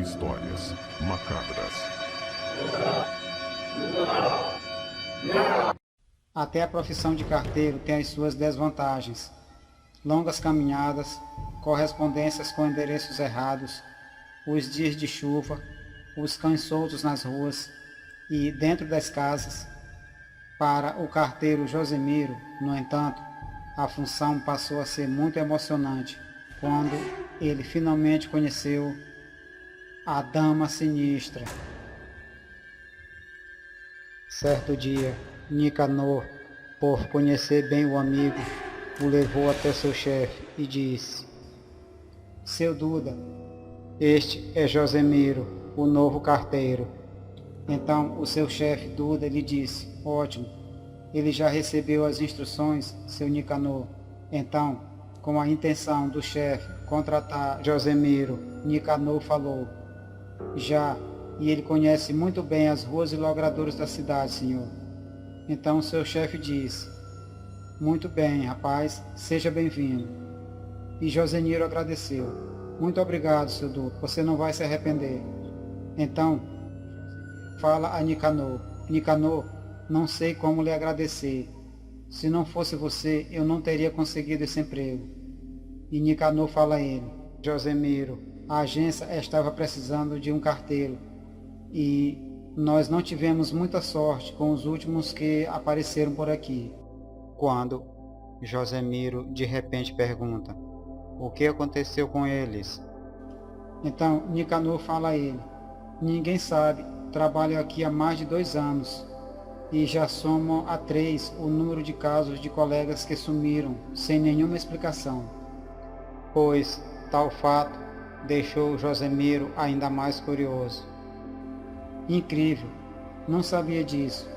histórias macabras. Até a profissão de carteiro tem as suas desvantagens. Longas caminhadas, correspondências com endereços errados, os dias de chuva, os cães soltos nas ruas e dentro das casas. Para o carteiro Josemiro, no entanto, a função passou a ser muito emocionante quando ele finalmente conheceu a Dama Sinistra. Certo dia, Nicanor, por conhecer bem o amigo, o levou até seu chefe e disse: Seu Duda, este é Josemiro, o novo carteiro. Então o seu chefe Duda lhe disse: Ótimo, ele já recebeu as instruções, seu Nicanor. Então, com a intenção do chefe contratar Josemiro, Nicanor falou: Já, e ele conhece muito bem as ruas e logradouros da cidade, senhor. Então seu chefe disse: Muito bem, rapaz, seja bem-vindo. E Josemiro agradeceu: Muito obrigado, seu Duda, você não vai se arrepender. Então, fala a Nicanor: Nicanor, não sei como lhe agradecer. Se não fosse você, eu não teria conseguido esse emprego. E Nicanor fala a ele: Josemiro, a agência estava precisando de um carteiro e nós não tivemos muita sorte com os últimos que apareceram por aqui. Quando Josemiro de repente pergunta: O que aconteceu com eles? Então Nicanor fala a ele: Ninguém sabe, trabalho aqui há mais de 2 anos e já somam a 3 o número de casos de colegas que sumiram sem nenhuma explicação. Pois tal fato deixou Josemiro ainda mais curioso. Incrível, não sabia disso.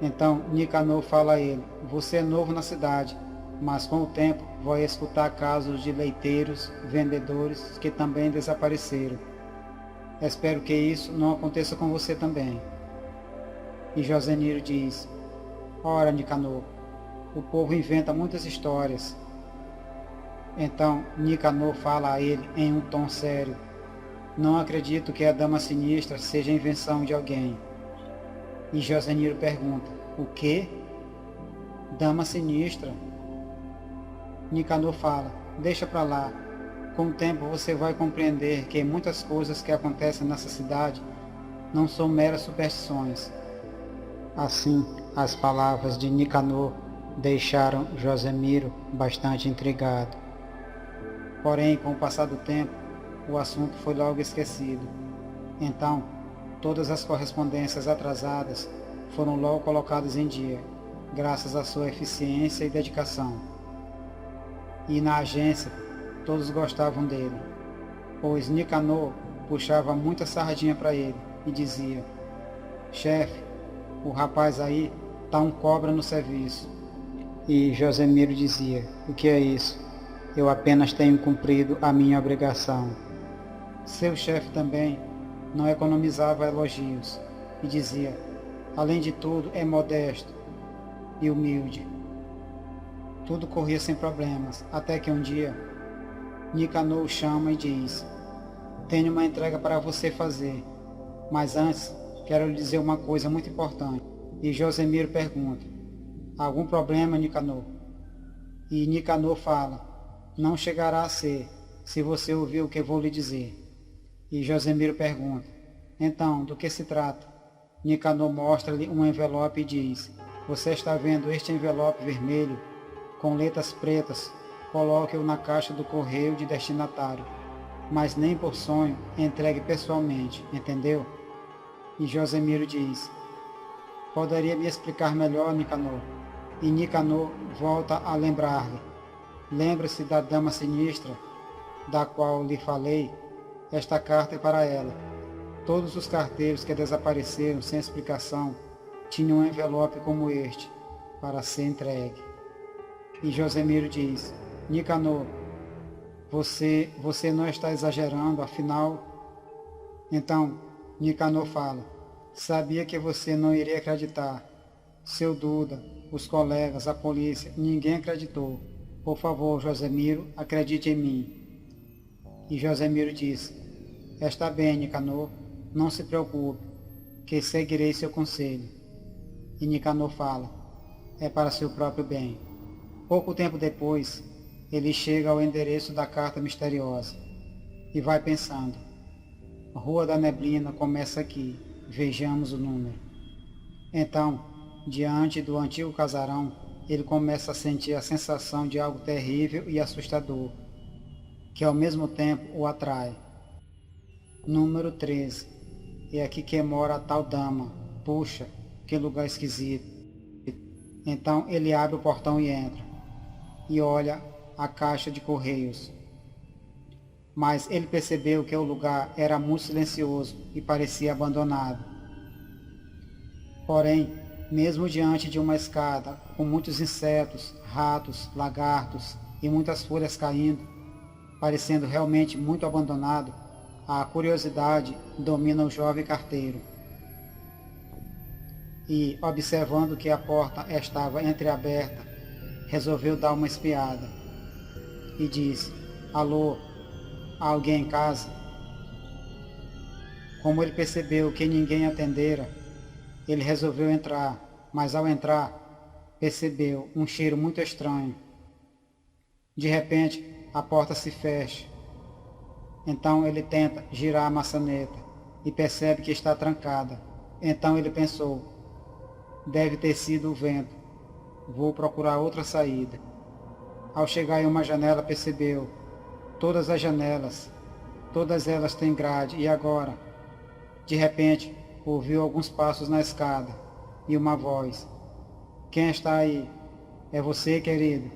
Então Nicanor fala a ele: Você é novo na cidade, mas com o tempo vai escutar casos de leiteiros, vendedores que também desapareceram. Espero que isso não aconteça com você também. E Josemiro diz: Ora, Nicanor, o povo inventa muitas histórias. Então Nicanor fala a ele em um tom sério: Não acredito que a Dama Sinistra seja invenção de alguém. E Josemiro pergunta: O quê? Dama Sinistra? Nicanor fala: Deixa pra lá. Com o tempo você vai compreender que muitas coisas que acontecem nessa cidade não são meras superstições. Assim, as palavras de Nicanor deixaram Josemiro bastante intrigado. Porém, com o passar do tempo, o assunto foi logo esquecido. Então, todas as correspondências atrasadas foram logo colocadas em dia, graças à sua eficiência e dedicação. E na agência, todos gostavam dele, pois Nicanor puxava muita sardinha para ele e dizia: Chefe, o rapaz aí tá um cobra no serviço. E Josemiro dizia: O que é isso? Eu apenas tenho cumprido a minha obrigação. Seu chefe também não economizava elogios e dizia: Além de tudo, é modesto e humilde. Tudo corria sem problemas, até que um dia Nicanor o chama e diz: Tenho uma entrega para você fazer, mas antes quero lhe dizer uma coisa muito importante. E Josemiro pergunta: Algum problema, Nicanor? E Nicanor fala: Não chegará a ser, se você ouvir o que vou lhe dizer. E Josemiro pergunta: Então, do que se trata? Nicanor mostra-lhe um envelope e diz: Você está vendo este envelope vermelho, com letras pretas? Coloque-o na caixa do correio de destinatário, mas nem por sonho entregue pessoalmente, entendeu? E Josemiro diz: Poderia me explicar melhor, Nicanor? E Nicanor volta a lembrar-lhe: Lembre-se da Dama Sinistra, da qual lhe falei? Esta carta é para ela. Todos os carteiros que desapareceram sem explicação tinham um envelope como este, para ser entregue. E Josemiro diz: Nicanor, você não está exagerando, afinal? Então, Nicanor fala: Sabia que você não iria acreditar. Seu Duda, os colegas, a polícia, ninguém acreditou. Por favor, Josemiro, acredite em mim. E Josemiro disse: Está bem, Nicanor, não se preocupe, que seguirei seu conselho. E Nicanor fala, é para seu próprio bem. Pouco tempo depois, ele chega ao endereço da carta misteriosa e vai pensando, Rua da Neblina começa aqui, vejamos o número. Então, diante do antigo casarão, ele começa a sentir a sensação de algo terrível e assustador, que ao mesmo tempo o atrai. Número 13. É aqui que mora a tal dama. Puxa, que lugar esquisito. Então ele abre o portão e entra. E olha a caixa de correios. Mas ele percebeu que o lugar era muito silencioso e parecia abandonado. Porém, mesmo diante de uma escada com muitos insetos, ratos, lagartos e muitas folhas caindo, parecendo realmente muito abandonado, a curiosidade domina o jovem carteiro. E, observando que a porta estava entreaberta, resolveu dar uma espiada. E disse, alô, há alguém em casa? Como ele percebeu que ninguém atendera, ele resolveu entrar, mas ao entrar, percebeu um cheiro muito estranho. De repente, a porta se fecha. Então ele tenta girar a maçaneta e percebe que está trancada. Então ele pensou, deve ter sido o vento. Vou procurar outra saída. Ao chegar em uma janela percebeu, todas as janelas, todas elas têm grade e agora, de repente, ouviu alguns passos na escada e uma voz. Quem está aí? É você, querido?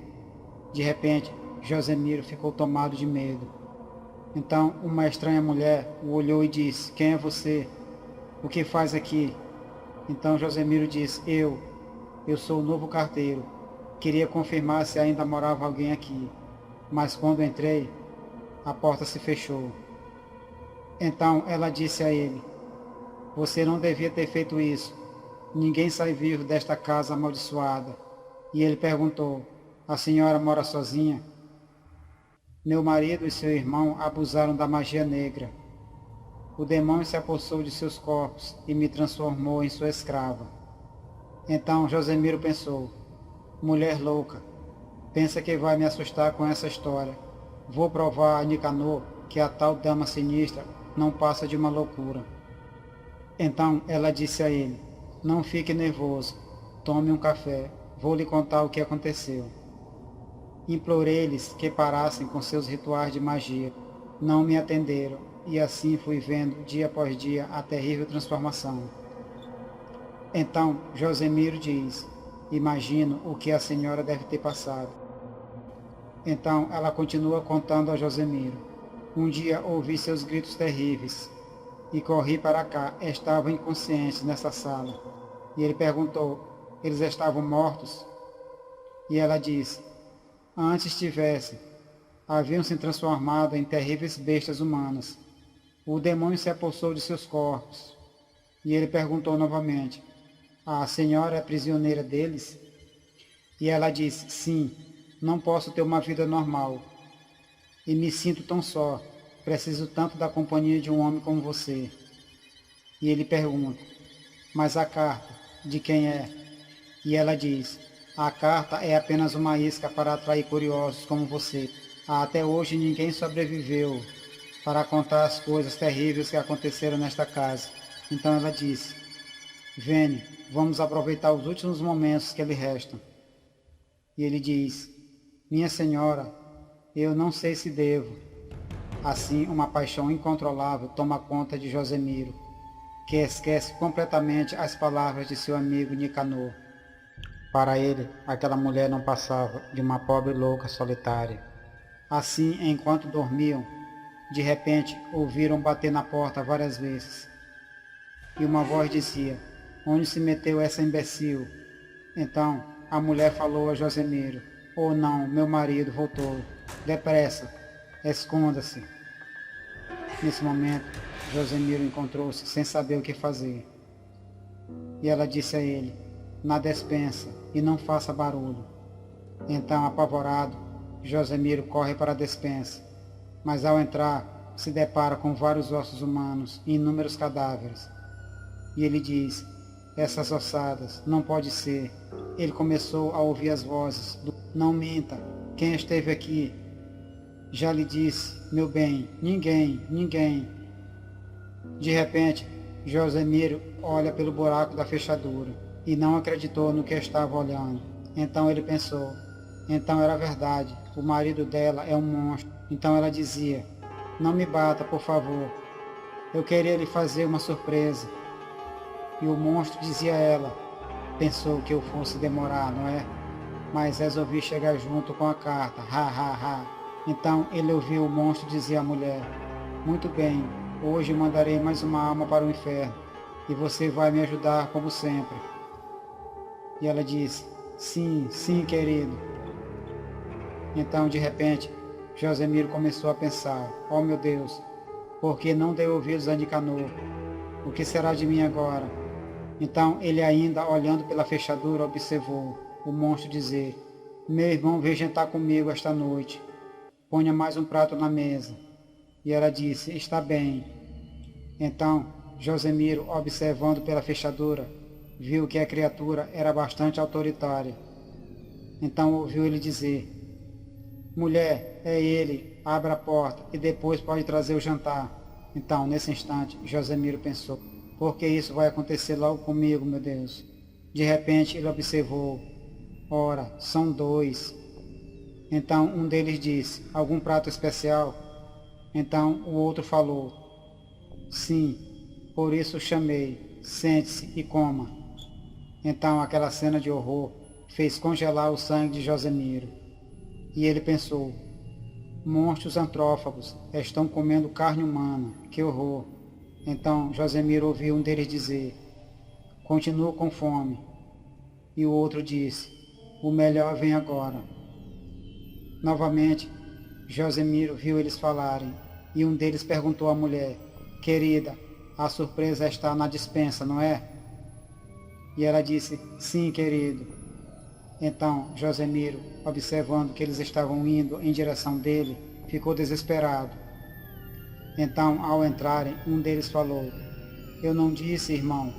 De repente, Josemiro ficou tomado de medo. Então uma estranha mulher o olhou e disse, quem é você? O que faz aqui? Então Josemiro disse, eu sou o novo carteiro. Queria confirmar se ainda morava alguém aqui. Mas quando entrei, a porta se fechou. Então ela disse a ele, você não devia ter feito isso. Ninguém sai vivo desta casa amaldiçoada. E ele perguntou, a senhora mora sozinha? Meu marido e seu irmão abusaram da magia negra. O demônio se apossou de seus corpos e me transformou em sua escrava. Então Josemiro pensou, mulher louca, pensa que vai me assustar com essa história. Vou provar a Nicanor que a tal dama sinistra não passa de uma loucura. Então ela disse a ele, não fique nervoso, tome um café, vou lhe contar o que aconteceu. Implorei-lhes que parassem com seus rituais de magia. Não me atenderam, e assim fui vendo, dia após dia, a terrível transformação. Então Josemiro diz, imagino o que a senhora deve ter passado. Então ela continua contando a Josemiro. Um dia ouvi seus gritos terríveis, e corri para cá, estavam inconscientes nessa sala. E ele perguntou, eles estavam mortos? E ela disse, antes tivessem, haviam se transformado em terríveis bestas humanas. O demônio se apossou de seus corpos. E ele perguntou novamente, a senhora é prisioneira deles? E ela disse, sim, não posso ter uma vida normal. E me sinto tão só, preciso tanto da companhia de um homem como você. E ele pergunta, mas a carta, de quem é? E ela diz, a carta é apenas uma isca para atrair curiosos como você. Até hoje ninguém sobreviveu para contar as coisas terríveis que aconteceram nesta casa. Então ela disse, Vene, vamos aproveitar os últimos momentos que lhe restam. E ele diz, minha senhora, eu não sei se devo. Assim uma paixão incontrolável toma conta de Josemiro, que esquece completamente as palavras de seu amigo Nicanor. Para ele, aquela mulher não passava de uma pobre louca solitária. Assim, enquanto dormiam, de repente ouviram bater na porta várias vezes. E uma voz dizia, onde se meteu essa imbecil? Então a mulher falou a Josemiro, oh não, meu marido voltou, depressa, esconda-se. Nesse momento, Josemiro encontrou-se sem saber o que fazer. E ela disse a ele, na despensa, e não faça barulho. Então, apavorado, Josemiro corre para a despensa, mas ao entrar, se depara com vários ossos humanos e inúmeros cadáveres. E ele diz: essas ossadas, não pode ser. Ele começou a ouvir as vozes do: não minta, quem esteve aqui? Já lhe disse, meu bem, ninguém, ninguém. De repente, Josemiro olha pelo buraco da fechadura e não acreditou no que estava olhando. Então ele pensou: então era verdade, o marido dela é um monstro. Então ela dizia: não me bata, por favor, eu queria lhe fazer uma surpresa. E o monstro dizia a ela: pensou que eu fosse demorar, não é? Mas resolvi chegar junto com a carta, ha, ha, ha. Então ele ouviu o monstro dizer à mulher: muito bem, hoje mandarei mais uma alma para o inferno, e você vai me ajudar como sempre. E ela disse: sim, sim, querido. Então, de repente, Josemiro começou a pensar: oh meu Deus, por que não dei ouvidos a Nicanor? O que será de mim agora? Então ele, ainda olhando pela fechadura, observou o monstro dizer: meu irmão veio jantar comigo esta noite. Ponha mais um prato na mesa. E ela disse: está bem. Então Josemiro, observando pela fechadura, viu que a criatura era bastante autoritária. Então ouviu ele dizer: mulher, é ele, abra a porta e depois pode trazer o jantar. Então, nesse instante, Josemiro pensou: por que isso vai acontecer logo comigo, meu Deus? De repente ele observou: ora, são dois. Então um deles disse: algum prato especial? Então o outro falou: sim, por isso o chamei, sente-se e coma. Então aquela cena de horror fez congelar o sangue de Josemiro. E ele pensou: monstros antrófagos estão comendo carne humana, que horror. Então Josemiro ouviu um deles dizer: continuo com fome. E o outro disse: o melhor vem agora. Novamente, Josemiro viu eles falarem, e um deles perguntou à mulher: querida, a surpresa está na despensa, não é? E ela disse: sim, querido. Então Josemiro, observando que eles estavam indo em direção dele, ficou desesperado. Então, ao entrarem, um deles falou: eu não disse, irmão,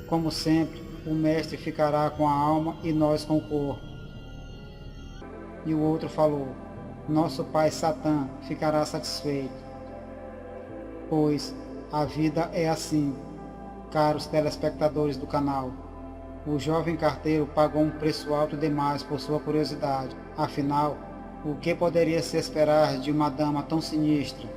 como sempre, o mestre ficará com a alma e nós com o corpo. E o outro falou: nosso pai Satã ficará satisfeito. Pois a vida é assim, caros telespectadores do canal. O jovem carteiro pagou um preço alto demais por sua curiosidade. Afinal, o que poderia se esperar de uma dama tão sinistra?